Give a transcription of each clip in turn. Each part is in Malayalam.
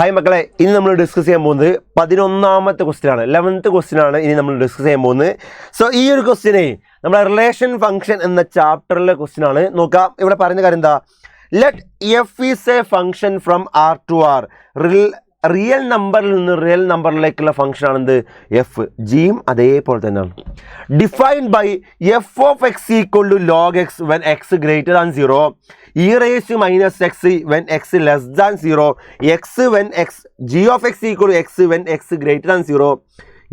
ഹായ് മക്കളെ, ഇനി നമ്മൾ ഡിസ്കസ് ചെയ്യാൻ പോകുന്നത് 11ാമത്തെ ക്വസ്റ്റ്യൻ ആണ്. 11th ക്വസ്റ്റ്യൻ ആണ് ഇനി നമ്മൾ ഡിസ്കസ് ചെയ്യാൻ പോകുന്നത്. സോ ഈ ഒരു ക്വസ്റ്റ്യനെ നമ്മുടെ റിലേഷൻ ഫംഗ്ഷൻ എന്ന ചാപ്റ്ററിലെ ക്വസ്റ്റ്യൻ ആണ്. നോക്കാം, ഇവിടെ പറയുന്ന കാര്യം എന്താ? Let f is a function from R to R. Real നമ്പറിൽ നിന്ന് റിയൽ നമ്പറിലേക്കുള്ള ഫംഗ്ഷൻ ആണെന്ത്? എഫ്. ജിയും അതേപോലെ തന്നെയാണ്. Defined by f of X equal to log x when x greater than 0, e raised to minus x when x less than 0, x when x, g of x equal to x when x greater than 0,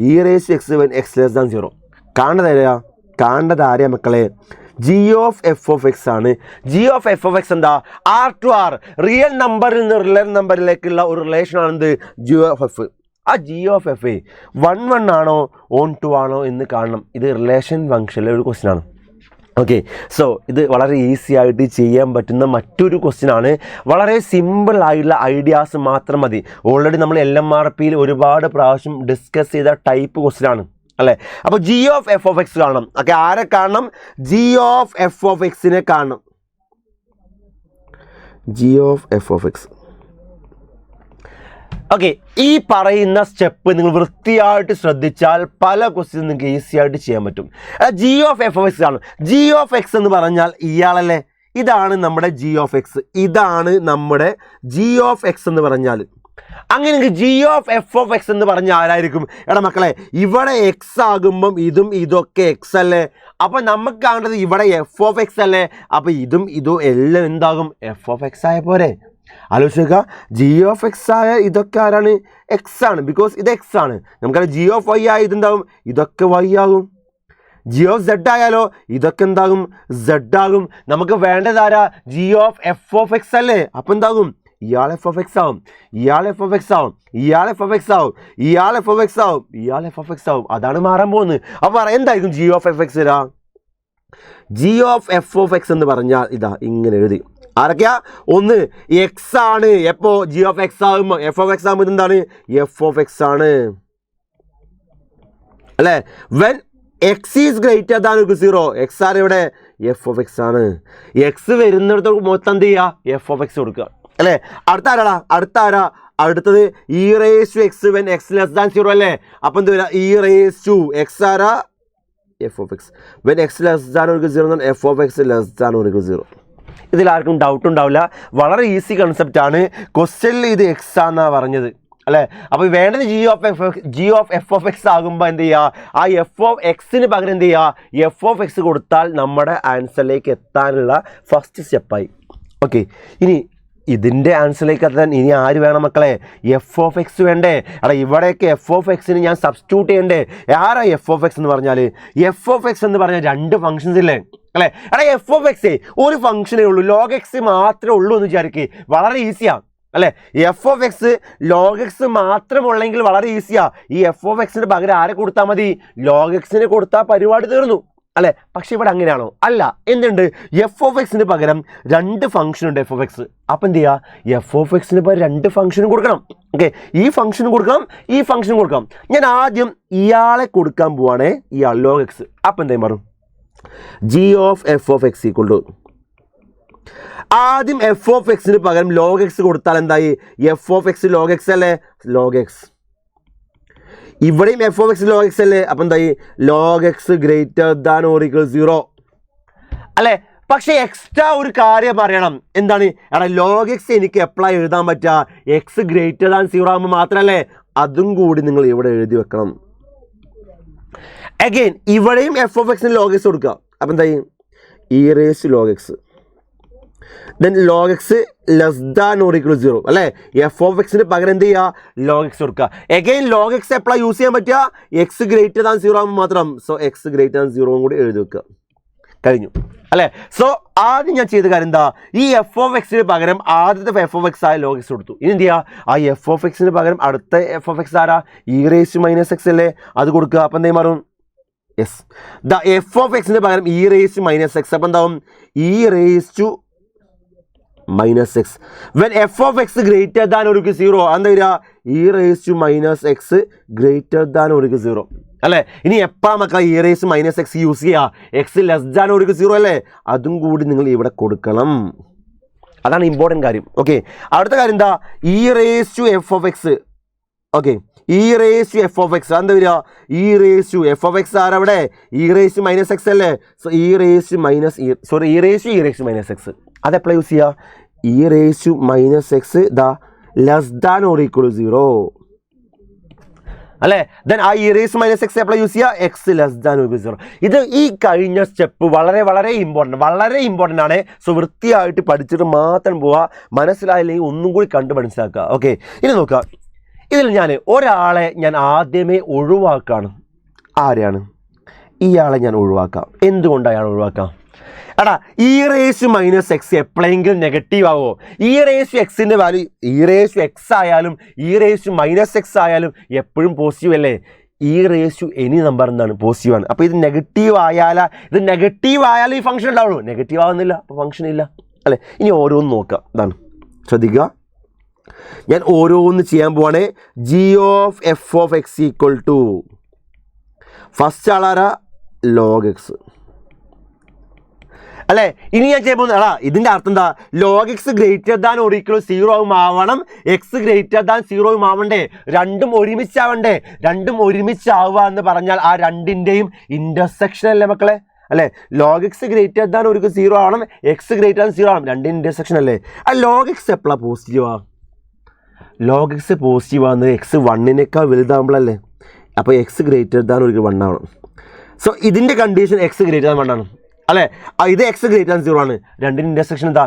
e raised to x when x less than 0. കാണേണ്ടത് ആരെയാ മക്കളെ? G of F of X ആണ്. G of F of X എന്താ? ആർ ടു ആർ, റിയൽ നമ്പറിൽ നിന്ന് റിയൽ നമ്പറിലേക്കുള്ള ഒരു റിലേഷൻ ആണെന്ത്? G of F. ആ ജി ഓഫ് എഫ് 1 ആണോ ഓൺ 2 ആണോ എന്ന് കാണണം. ഇത് റിലേഷൻ ഫംഗ്ഷനിലെ ഒരു ക്വസ്റ്റ്യൻ ആണ്. ഓക്കെ, സോ ഇത് വളരെ ഈസി ആയിട്ട് ചെയ്യാൻ പറ്റുന്ന മറ്റൊരു ക്വസ്റ്റ്യൻ ആണ്. വളരെ സിമ്പിൾ ആയിട്ടുള്ള ഐഡിയാസ് മാത്രം മതി. ഓൾറെഡി നമ്മൾ LMRPയിൽ ഒരുപാട് പ്രാവശ്യം ഡിസ്കസ് ചെയ്ത ടൈപ്പ് ക്വസ്റ്റ്യൻ ആണ് അല്ലേ? അപ്പോൾ G of F of X കാണണം. ഓക്കെ, ആരെ കാണണം? ജി ഓഫ് എഫ് ഓഫ് എക്സിനെ കാണണം. G of F of X. Okay, ഈ പറയുന്ന സ്റ്റെപ്പ് നിങ്ങൾ വൃത്തിയായിട്ട് ശ്രദ്ധിച്ചാൽ പല ക്വസ്റ്റ്യൻ നിങ്ങൾക്ക് ഈസി ആയിട്ട് ചെയ്യാൻ പറ്റും. G of F of X ആണ്. ജി ഓഫ് എക്സ് എന്ന് പറഞ്ഞാൽ ഇയാളല്ലേ? ഇതാണ് നമ്മുടെ ജി ഓഫ് എക്സ്. ഇതാണ് നമ്മുടെ ജി ഓഫ് എക്സ് എന്ന് പറഞ്ഞാൽ. അങ്ങനെ G of F of X എന്ന് പറഞ്ഞാൽ ആരായിരിക്കും? എടാ മക്കളെ, ഇവിടെ എക്സ് ആകുമ്പം ഇതൊക്കെ എക്സ് അല്ലേ? അപ്പം നമുക്ക് കാണേണ്ടത് ഇവിടെ എഫ് ഓഫ് എക്സ് അല്ലേ? അപ്പം ഇതും എല്ലാം എന്താകും? എഫ് ഓഫ് എക്സ് ആയ പോരെ? ആലോചിക്കുക, ജി ഓഫ് എക്സ് ആയ ഇതൊക്കെ ആരാണ്? എക്സ് ആണ്. ബിക്കോസ് ഇത് എക്സ് ആണ്. നമുക്കറിയാം ജി ഓഫ് വൈ ആയ ഇതെന്താകും? ഇതൊക്കെ വൈ ആകും. ജി ഓഫ് സെഡ് ആയാലോ ഇതൊക്കെ എന്താകും? സെഡ് ആകും. നമുക്ക് വേണ്ടതാരാ? G of F of X അല്ലേ? അപ്പം എന്താകും? ഇയാൾ എഫ് ഓഫ് എക്സ് ആവും, ഇയാൾ എഫ് ഓഫ് എക്സ് ആവും, ഇയാൾ എഫ് ഓഫ് എക്സ് ആവും, ഇയാൾ എഫ് ഓഫ് എക്സ് ആവും, ഇയാൾ എഫ് ഓഫ് എക്സ് ആവും. അതാണ് മാറാൻ പോകുന്നത്. അപ്പോൾ എന്തായിരിക്കും ജി ഓഫ് എഫ് എക്സ് വരാ? G of F of X എന്ന് പറഞ്ഞാൽ ഇതാ ഇങ്ങനെ എഴുതി. ആരൊക്കെയാ? ഒന്ന് എക്സ് ആണ്. എപ്പോ ജി ഓഫ് എക്സ് ആകുമ്പോൾ എഫ് ഓഫ് എക്സ് ആകുമ്പോൾ ഇതെന്താണ്? എഫ് ഓഫ് എക്സ് ആണ് അല്ലേ? When X is greater than 0, X ആണ് ഇവിടെ? എഫ് ഓഫ് എക്സ് ആണ്. എക്സ് വരുന്നിടത്ത് മൊത്തം എന്ത് ചെയ്യുക? എഫ് ഓഫ് എക്സ് കൊടുക്കുക അല്ലേ? അടുത്തത് E raise to X when X less than 0 അല്ലേ? അപ്പം എന്ത് വരാം? ഇ റേസ് ടു എക്സ് ആരാ? F of X. When X less than 0 F of X less than 0. ഇതിലാർക്കും ഡൗട്ട് ഉണ്ടാവില്ല. വളരെ ഈസി കൺസെപ്റ്റ് ആണ്. ക്വസ്റ്റ്യനിൽ ഇത് എക്സ് ആണെന്നാണ് പറഞ്ഞത് അല്ലേ? അപ്പോൾ വേണ്ടത് G of F of X ആകുമ്പോൾ എന്ത് ചെയ്യുക? ആ എഫ് ഓഫ് എക്സിന് പകരം എന്ത് ചെയ്യുക? എഫ് ഓഫ് എക്സ് കൊടുത്താൽ നമ്മുടെ ആൻസറിലേക്ക് എത്താനുള്ള ഫസ്റ്റ് സ്റ്റെപ്പായി. ഓക്കെ, ഇനി ഇതിൻ്റെ ആൻസറിലേക്ക് എത്താൻ ഇനി ആര് വേണം മക്കളെ? എഫ് ഓഫ് എക്സ് വേണ്ടേ? എടാ ഇവിടെയൊക്കെ എഫ് ഓഫ് എക്സിന് ഞാൻ സബ്സ്റ്റിറ്റ്യൂട്ട് ചെയ്യണ്ടേ? ആരാ എഫ് ഓഫ് എക്സ് എന്ന് പറഞ്ഞാൽ? എഫ് ഓഫ് എക്സ് എന്ന് പറഞ്ഞാൽ 2 ഫംഗ്ഷൻസ് ഇല്ലേ അല്ലേ? എടാ എഫ് ഓഫ് എക്സ് ഒരു ഫംഗ്ഷനേ ഉള്ളൂ, ലോഗ് എക്സ് മാത്രമേ ഉള്ളൂ എന്ന് വിചാരിക്കുക. വളരെ ഈസിയാണ് അല്ലേ? F of X log X മാത്രമുള്ളെങ്കിൽ വളരെ ഈസിയാണ്. ഈ എഫ് ഓഫ് എക്സിന് പകരം ആരെ കൊടുത്താൽ മതി? ലോഗ് എക്സിന് കൊടുത്താൽ പരിപാടി തീർന്നു അല്ലേ? പക്ഷെ ഇവിടെ അങ്ങനെയാണോ? അല്ല. എന്തുണ്ട്? എഫ് ഓഫ് എക്സിന് പകരം 2 ഫംഗ്ഷൻ ഉണ്ട് എഫ് ഓഫ് എക്സ്. അപ്പം എന്ത് ചെയ്യുക? എഫ് ഓഫ് എക്സിന് പകരം 2 ഫംഗ്ഷനും കൊടുക്കണം. ഓക്കെ, ഈ ഫംഗ്ഷനും കൊടുക്കണം, ഈ ഫംഗ്ഷനും കൊടുക്കണം. ഞാൻ ആദ്യം ഇയാളെ കൊടുക്കാൻ പോവാണേ, ഇയാൾ ലോഗ് എക്സ്. അപ്പം എന്തായും പറയും? G of F of X equal to, ആദ്യം എഫ് ഓഫ് എക്സിന് പകരം ലോഗ് എക്സ് കൊടുത്താൽ എന്തായി? F of X log X അല്ലേ? Log X. ഇവിടെയും F of X log X അല്ലേ? അപ്പം എന്തായി? Log X greater than or equal 0 അല്ലേ? പക്ഷേ എക്സ്ട്രാ ഒരു കാര്യം അറിയണം. എന്താണ്? എടാ ലോഗ് എക്സ് എനിക്ക് എപ്പോഴാണ് എഴുതാൻ പറ്റുക? എക്സ് ഗ്രേറ്റർ ദാൻ 0 ആകുമ്പോൾ മാത്രമല്ലേ? അതും കൂടി നിങ്ങൾ ഇവിടെ എഴുതി വെക്കണം. അഗെയിൻ ഇവിടെയും എഫ് ഓഫ് എക്സിന് ലോഗ് എക്സ് കൊടുക്കുക. അപ്പം എന്തായി? E raise to log x, then log X less than or equal 0 അല്ലേ? എഫ് ഓഫ് എക്സിന് പകരം എന്ത് ചെയ്യുക? ലോഗ് എക്സ് കൊടുക്കുക. എഗെയിൻ ലോഗ് എക്സ് എപ്പോഴാണ് യൂസ് ചെയ്യാൻ പറ്റുക? എക്സ് ഗ്രേറ്റർ ദാൻ 0 ആകുമ്പോൾ മാത്രം. സോ എക്സ് ഗ്രേറ്റർ ദാൻ 0 കൂടി എഴുതി വെക്കുക. കഴിഞ്ഞു അല്ലേ? സോ ആദ്യം ഞാൻ ചെയ്ത കാര്യം എന്താ? ഈ എഫ് ഓഫ് എക്സിന് പകരം ആദ്യത്തെ എഫ് ഓഫ് എക്സ് ആയ ലോഗ് എക്സ് കൊടുത്തു. ഇനി എന്ത് ചെയ്യുക? ആ എഫ് ഓഫ് എക്സിന് പകരം അടുത്ത എഫ് ഓഫ് എക്സ് ആരാ? E raise to minus X അല്ലേ? അത് കൊടുക്കുക. അപ്പം എന്തേ മാറും? യെസ്, ദ എഫ് ഓഫ് എക്സിന് പകരം e raise to minus x. അപ്പം എന്താവും? E raise to minus x. When f of x greater than ഒരു 0 എന്താ വരിക? E raise to minus X greater than ഒരു 0 അല്ലേ? ഇനി എപ്പോഴാണ് മക്കളെ e raise minus x use ചെയ്യുക? എക്സ് ലെസ് ദാൻ ഒരു 0 അല്ലേ? അതും കൂടി നിങ്ങൾ ഇവിടെ കൊടുക്കണം. അതാണ് ഇമ്പോർട്ടൻറ്റ് കാര്യം. ഓക്കെ, അടുത്ത കാര്യം എന്താ, E raise to F of X. Okay, E raise to F of X എന്താ വരിക, E raise to F of X ആരവിടെ, E raise to minus X അല്ലേ. So E raise to minus E raise to minus X അതെപ്പോഴാ യൂസ് ചെയ്യുക, E raise to minus X ദാ less than or equal to 0 അല്ലേ. ദെൻ ആ ഇ റേസ് മൈനസ് എക്സ് എപ്പോഴാണ് യൂസ് ചെയ്യുക, X less than or equal to 0. ഇത് ഈ കഴിഞ്ഞ സ്റ്റെപ്പ് വളരെ ഇമ്പോർട്ടൻ്റ് ആണ്. സോ വൃത്തിയായിട്ട് പഠിച്ചിട്ട് മാത്രം പോവുക, മനസ്സിലായില്ലെങ്കിൽ ഒന്നും കൂടി കണ്ട് മനസ്സിലാക്കുക. ഓക്കെ, ഇനി നോക്കുക, ഇതിൽ ഒരാളെ ഞാൻ ആദ്യമേ ഒഴിവാക്കുകയാണ്. ആരെയാണ്, ഇയാളെ ഞാൻ ഒഴിവാക്കാം. എന്തുകൊണ്ടാണ് അയാൾ ഒഴിവാക്കാം, എടാ E raise to minus X എപ്പോഴെങ്കിലും നെഗറ്റീവ് ആവുമോ, ഇ റേസ് ടു എക്സിൻ്റെ value E raise to X ആയാലും E raise to minus X ആയാലും എപ്പോഴും പോസിറ്റീവ് അല്ലേ. E raise to any number എന്താണ്, പോസിറ്റീവാണ്. അപ്പോൾ ഇത് നെഗറ്റീവ് ആയാലും ഈ ഫംഗ്ഷൻ ഉണ്ടാവുള്ളൂ, നെഗറ്റീവ് ആവുന്നില്ല അപ്പോൾ ഫംഗ്ഷൻ ഇല്ല അല്ലേ. ഇനി ഓരോന്ന് നോക്കാം, ഇതാണ് ശ്രദ്ധിക്കുക, ഞാൻ ഓരോന്ന് ചെയ്യാൻ പോവാണ്. G of F of X equal to first ആളാരാ, ലോഗ് എക്സ് അല്ലേ. ഇനി ഞാൻ ചെയ്യാൻ പോകുന്നത് ഇതിൻ്റെ അർത്ഥം എന്താ, log X greater than or equal 0 ആവണം, എക്സ് ഗ്രേറ്റർ ദാൻ 0 ആവണ്ടേ, രണ്ടും ഒരുമിച്ചാവുക എന്ന് പറഞ്ഞാൽ ആ രണ്ടിൻ്റെയും ഇൻ്റർസെക്ഷൻ അല്ലേ മക്കളെ, അല്ലേ. ലോഗ് എക്സ് ഗ്രേറ്റർ ദാൻ ഒരു 0 ആവണം, എക്സ് ഗ്രേറ്റർ ദാൻ 0 ആവണം, രണ്ടിൻ്റെ ഇൻ്റർസെക്ഷൻ അല്ലേ. ആ ലോഗ് എക്സ് എപ്പോഴാണ് പോസിറ്റീവാ, ലോഗ് എക്സ് പോസിറ്റീവ് ആകുന്നത് എക്സ് 1നേക്കാൾ വലുതാകുമ്പോഴല്ലേ. അപ്പോൾ എക്സ് ഗ്രേറ്റർ ദാൻ ഒരു 1 ആവണം. സോ ഇതിൻ്റെ കണ്ടീഷൻ എക്സ് ഗ്രേറ്റർ ദാൻ 1 ആണ് അല്ലേ. ഇത് എക്സ് ഗ്രേറ്റർ ദാൻ 0 ആണ്, രണ്ടിൻ്റെ ഇൻ്റർസെക്ഷൻ എന്താ,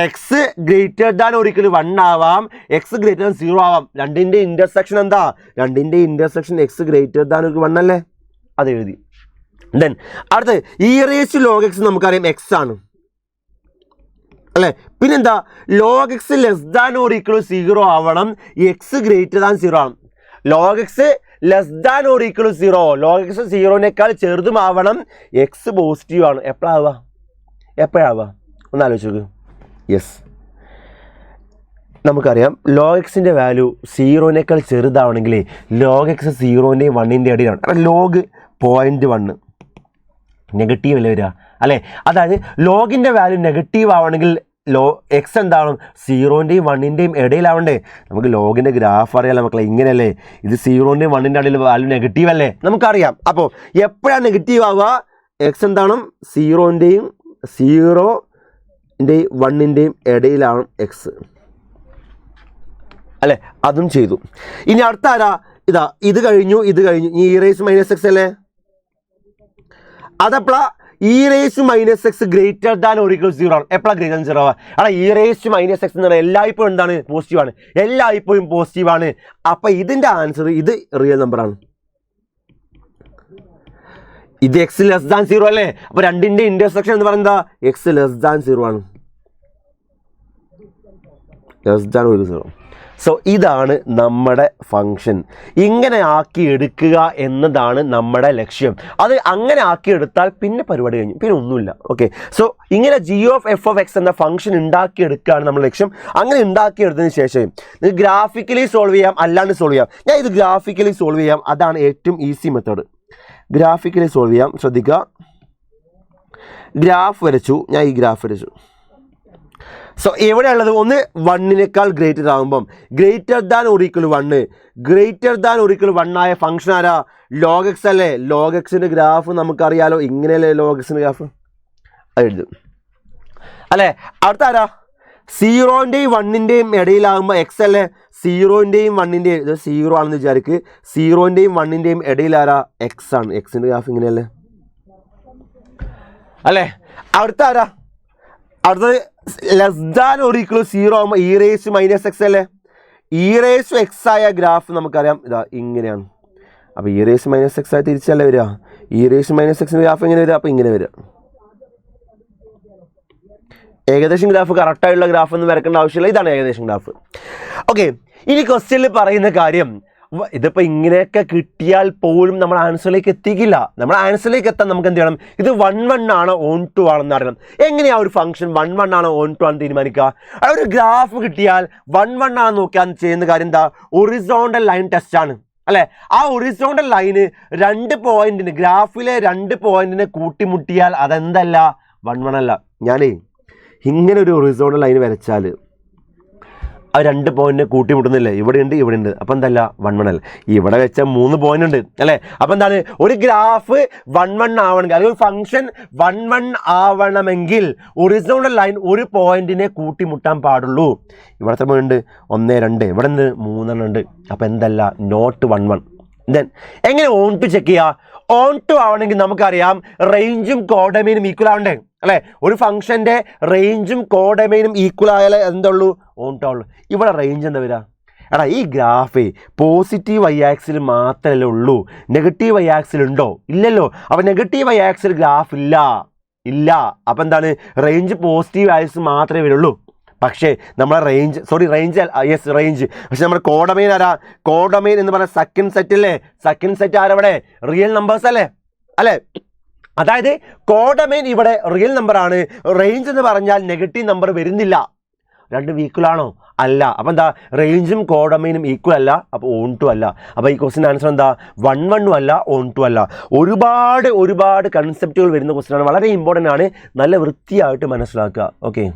എക്സ് ഗ്രേറ്റർ ദാൻ ഒരിക്കലും 1 ആവാം, എക്സ് ഗ്രേറ്റർ ദാൻ 0 ആവാം, രണ്ടിൻ്റെ ഇൻ്റർസെക്ഷൻ എന്താ, രണ്ടിൻ്റെ ഇൻ്റർസെക്ഷൻ എക്സ് ഗ്രേറ്റർ ദാൻ ഒരു 1 അല്ലേ, അത് എഴുതി. ദെൻ അടുത്ത് E raise to log X നമുക്കറിയാം എക്സ് ആണ് അല്ലേ. പിന്നെന്താ, log X less than or equal 0 ആവണം, എക്സ് ഗ്രേറ്റർ ദാൻ 0 ആവണം. Log X less than or equal 0, log X 0നേക്കാൾ ചെറുതുമാവണം, എക്സ് പോസിറ്റീവ് ആണ്. എപ്പോഴാവുക ഒന്ന് ആലോചിച്ച് നോക്ക്. യെസ്, നമുക്കറിയാം ലോഗ് എക്സിൻ്റെ വാല്യൂ 0നേക്കാൾ ചെറുതാവണമെങ്കിൽ ലോഗ് എക്സ് 0ൻ്റെയും 1ൻ്റെയും ഇടയിലാണ്. ലോഗ് 0.1 നെഗറ്റീവ് അല്ലേ വരിക അല്ലേ. അതായത് ലോഗിൻ്റെ വാല്യൂ നെഗറ്റീവ് ആവണമെങ്കിൽ എക്സ് എന്താവണം, 0ൻ്റെയും 1ൻ്റെയും ഇടയിലാവണ്ടേ. നമുക്ക് ലോഗിൻ്റെ ഗ്രാഫ് അറിയാലോ മക്കളെ, ഇങ്ങനെയല്ലേ, ഇത് 0ൻ്റെയും 1ൻ്റെ ഇടയിൽ വാല്യൂ നെഗറ്റീവ് അല്ലേ, നമുക്കറിയാം. അപ്പോൾ എപ്പോഴാണ് നെഗറ്റീവ് ആവുക, എക്സ് എന്താണ് 0ൻ്റെയും 1ൻ്റെയും ഇടയിലാണ് എക്സ് അല്ലേ. അതും ചെയ്തു. ഇനി അടുത്ത ആരാ, ഇത് കഴിഞ്ഞു ഈ റേസ് മൈനസ് എക്സ് അല്ലേ. അതെപ്പോഴാ, ഇ raise minus X greater than or equal 0 ആണ്. എപ്പോഴാണ് ഗ്രേറ്റർ ദാൻ 0 ആവുക, ഇ റേസ് മൈനസ് എക്സ് എന്ന് പറഞ്ഞാൽ എല്ലായ്പ്പോഴും എന്താണ്, പോസിറ്റീവാണ്, എല്ലായ്പ്പോഴും പോസിറ്റീവാണ്. അപ്പം ഇതിൻ്റെ ആൻസർ ഇത് റിയൽ നമ്പറാണ്. ഇത് എക്സ് ലെസ് ദാൻ 0 അല്ലേ. അപ്പോൾ രണ്ടിൻ്റെ ഇൻ്റർസെക്ഷൻ എന്ന് പറയുന്നത് എക്സ് ലെസ് ദാൻ 0 ആണ്, ലെസ് ദാൻ ഒരു 0. സോ ഇതാണ് നമ്മുടെ ഫങ്ഷൻ, ഇങ്ങനെ ആക്കിയെടുക്കുക എന്നതാണ് നമ്മുടെ ലക്ഷ്യം. അത് അങ്ങനെ ആക്കിയെടുത്താൽ പിന്നെ പരിപാടി കഴിഞ്ഞു, പിന്നെ ഒന്നുമില്ല. ഓക്കെ, സോ ഇങ്ങനെ G of F of X എന്ന ഫംഗ്ഷൻ ഉണ്ടാക്കിയെടുക്കുകയാണ് നമ്മുടെ ലക്ഷ്യം. അങ്ങനെ ഉണ്ടാക്കിയെടുത്തതിന് ശേഷം നിങ്ങൾക്ക് ഗ്രാഫിക്കലി സോൾവ് ചെയ്യാം, അല്ലാണ്ട് സോൾവ് ചെയ്യാം. ഞാൻ ഇത് ഗ്രാഫിക്കലി സോൾവ് ചെയ്യാം, അതാണ് ഏറ്റവും ഈസി മെത്തേഡ്. ഗ്രാഫിക്കലി സോൾവ് ചെയ്യാം. ശ്രദ്ധിക്കുക, ഗ്രാഫ് വരച്ചു, ഞാൻ ഈ ഗ്രാഫ് വരച്ചു. സോ എവിടെയുള്ളത്, ഒന്ന് 1നേക്കാൾ ഗ്രേറ്റർ ആകുമ്പം ഗ്രേറ്റർ ദാൻ ഓർ ഈക്വൽ 1 ആയ ഫംഗ്ഷൻ ആരാ, ലോഗ് എക്സ് അല്ലേ. ലോഗ് എക്സിൻ്റെ ഗ്രാഫ് നമുക്കറിയാലോ, ഇങ്ങനെയല്ലേ ലോഗ് എക്സിൻ്റെ ഗ്രാഫ്, അത് എഴുതും അല്ലേ. അടുത്ത ആരാ, 0ൻ്റെയും 1ൻ്റെയും ഇടയിലാകുമ്പോൾ എക്സ് അല്ലേ. 0ൻ്റെയും 1ൻ്റെയും, ഇത് 0 ആണെന്ന് വിചാരിക്ക്, 0ൻ്റെയും 1ൻ്റെയും ഇടയിലാരാ, എക്സ് ആണ്. എക്സിൻ്റെ ഗ്രാഫ് ഇങ്ങനെയല്ലേ അല്ലേ. അടുത്തത് ലെസ് ദാൻ ഓർ ഈക്വൽ 0 ആകുമ്പോൾ ഇ റേസ് മൈനസ് എക്സ് അല്ലേ. ഇ റേസ് എക്സ് ആയ ഗ്രാഫ് നമുക്കറിയാം, ഇങ്ങനെയാണ്. അപ്പോൾ ഇ റേസ് മൈനസ് എക്സ് ആയി തിരിച്ചല്ലേ വരിക, ഇ റേസ് മൈനസ് എക്സിൻ്റെ ഗ്രാഫ് എങ്ങനെ വരിക, അപ്പോൾ ഇങ്ങനെ വരിക. ഏകദേശം ഗ്രാഫ് കറക്റ്റായിട്ടുള്ള ഗ്രാഫ് ഒന്നും വരക്കേണ്ട ആവശ്യമില്ല, ഇതാണ് ഏകദേശം ഗ്രാഫ്. ഓക്കെ, ഇനി ക്വസ്റ്റ്യനിൽ പറയുന്ന കാര്യം, ഇതിപ്പോൾ ഇങ്ങനെയൊക്കെ കിട്ടിയാൽ പോലും നമ്മൾ ആൻസറിലേക്ക് എത്തിക്കില്ല. നമ്മൾ ആൻസറിലേക്ക് എത്താൻ നമുക്ക് എന്ത് ചെയ്യണം, ഇത് 1 ആണോ ഓൺ 2 ആണെന്ന് അറിയണം. എങ്ങനെയാണ് ഒരു ഫംഗ്ഷൻ 1 ആണോ ഓൺ 2 ആണെന്ന് തീരുമാനിക്കുക, ഒരു ഗ്രാഫ് കിട്ടിയാൽ 1 ആണെന്ന് നോക്കാൻ ചെയ്യുന്ന കാര്യം എന്താ, ഒറിസോണ്ടൽ ലൈൻ ടെസ്റ്റ് ആണ് അല്ലേ. ആ ഒറിസോണ്ടൽ ലൈന് 2 പോയിന്റിന്, ഗ്രാഫിലെ 2 പോയിന്റിനെ കൂട്ടിമുട്ടിയാൽ അതെന്തല്ല, 1 അല്ല. ഞാനേ ഇങ്ങനെ ഒരു ഹൊറിസോണ്ടൽ ലൈൻ വരച്ചാൽ ആ 2 പോയിന്റ് കൂട്ടിമുട്ടുന്നില്ലേ, ഇവിടെയുണ്ട് ഇവിടെയുണ്ട്, അപ്പം എന്തല്ല 1 1 അല്ല. ഇവിടെ വെച്ച 3 പോയിന്റ് ഉണ്ട് അല്ലേ. അപ്പം എന്താണ്, ഒരു ഗ്രാഫ് 1 1 ആവണമെങ്കിൽ അല്ലെങ്കിൽ ഒരു ഫംഗ്ഷൻ 1 1 ആവണമെങ്കിൽ ഹൊറിസോണ്ടൽ ലൈൻ ഒരു പോയിന്റിനെ കൂട്ടിമുട്ടാൻ പാടുള്ളൂ. ഇവിടെ എത്ര പോയിന്റ് ഉണ്ട്? 1 2. ഇവിടെ എന്ത് 3 ഉണ്ട്. അപ്പം എന്തല്ല നോട്ട് 1 1. ദെൻ എങ്ങനെ ഓൺ ടു ചെക്ക് ചെയ്യുക? ഓൺ ടു ആവണമെങ്കിൽ നമുക്കറിയാം റേഞ്ചും കോഡൊമൈനും ഈക്വൽ ആവണ്ടേ അല്ലേ. ഒരു ഫംഗ്ഷൻ്റെ റേഞ്ചും കോഡൊമൈനും ഈക്വൽ ആയാലേ എന്തുള്ളൂ ഓൺ ടു ആവുള്ളൂ. ഇവിടെ റേഞ്ച് എന്താ വരിക? എടാ ഈ ഗ്രാഫേ പോസിറ്റീവ് വൈ ആക്സിൽ മാത്രമല്ലേ ഉള്ളൂ, നെഗറ്റീവ് വൈ ആക്സിൽ ഉണ്ടോ? ഇല്ലല്ലോ. അപ്പം നെഗറ്റീവ് വൈ ആക്സിൽ ഗ്രാഫ് ഇല്ല. അപ്പം എന്താണ്, റേഞ്ച് പോസിറ്റീവ് ആക്സിൽ മാത്രമേ വരുള്ളൂ. പക്ഷേ നമ്മളെ റേഞ്ച് റേഞ്ച് പക്ഷെ നമ്മുടെ കോഡൊമൈൻ ആരാ? കോഡൊമൈൻ എന്ന് പറഞ്ഞാൽ സെക്കൻഡ് സെറ്റ് അല്ലേ. സെക്കൻഡ് സെറ്റ് ആരവിടെ? റിയൽ നമ്പേഴ്സ് അല്ലേ. അതായത് കോഡൊമൈൻ ഇവിടെ റിയൽ നമ്പറാണ്. റേഞ്ച് എന്ന് പറഞ്ഞാൽ നെഗറ്റീവ് നമ്പർ വരുന്നില്ല. രണ്ടും ഈക്വൽ ആണോ? അല്ല. അപ്പം എന്താ, റേഞ്ചും കോഡൊമൈനും ഈക്വൽ അല്ല, അപ്പോൾ ഓൺ ടു അല്ല. അപ്പോൾ ഈ ക്വസ്റ്റ്യൻ ആൻസർ എന്താ? 1 1 അല്ല, ഓൺ ടു അല്ല. ഒരുപാട് കൺസെപ്റ്റുകൾ വരുന്ന ക്വസ്റ്റ്യൻ ആണ്. വളരെ ഇമ്പോർട്ടൻ്റ് ആണ്. നല്ല വൃത്തിയായിട്ട് മനസ്സിലാക്കുക. ഓക്കെ.